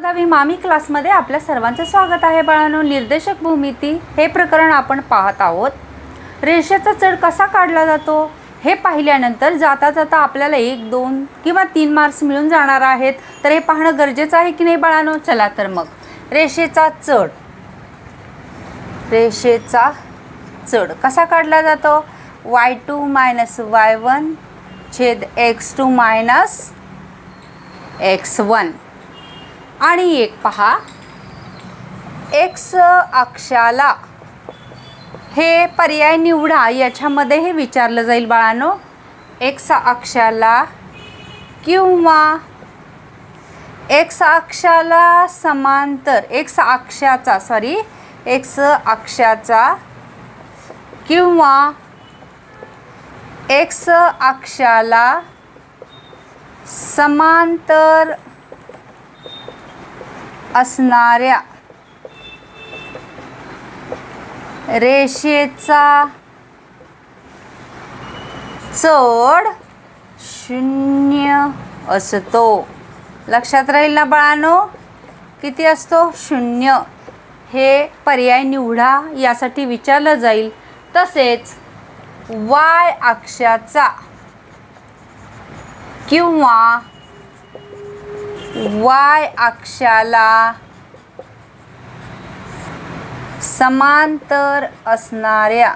दहावी मामी क्लासमध्ये आपल्या सर्वांचे स्वागत आहे बाळांनो। निर्देशक भूमिती हे प्रकरण आपण पाहत आहोत। रेषेचा चढ कसा काढला जातो हे पाहिल्यानंतर जाता जाता आपल्याला 1, 2 किंवा 3 मार्क्स मिळून जाणार आहेत। तर हे पाहणं गरजेचं आहे की नाही बाळांनो। चला तर मग रेषेचा चढ कसा काढला जातो। y2 - y1 छेद x2 - x1 आणि एक पहा x अक्षाला हे पर्याय निवडा, याच्यामध्ये हे विचारलं जाईल बाळांनो। x अक्षाला किंवा x अक्षाला समांतर x अक्षाचा किंवा x अक्षाला समांतर असणाऱ्या रेषेचा चढ 0 असतो। लक्षात राहील ना बाळांनो, किती असतो 0। हे पर्याय निवडा यासाठी विचारलं जाईल। तसेच y अक्षाचा किंवा y अक्षाला समांतर असणाऱ्या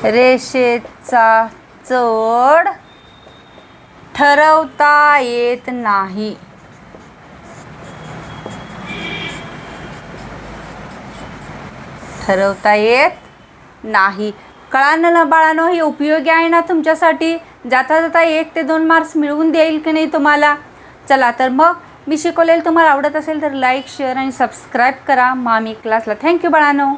रेषेचा चढ ठरवता येत नाही। कळालं ना बाळांनो, हे उपयोगी आहे ना तुमच्यासाठी। जाता जाता 1 ते 2 मार्क्स मिळवून देईल की नाही तुम्हाला। चला तर मग मी शिकवलेलं तुम्हाला आवडत असेल तर लाईक, शेअर आणि सबस्क्राईब करा मामी क्लासला। थँक्यू बाळांनो।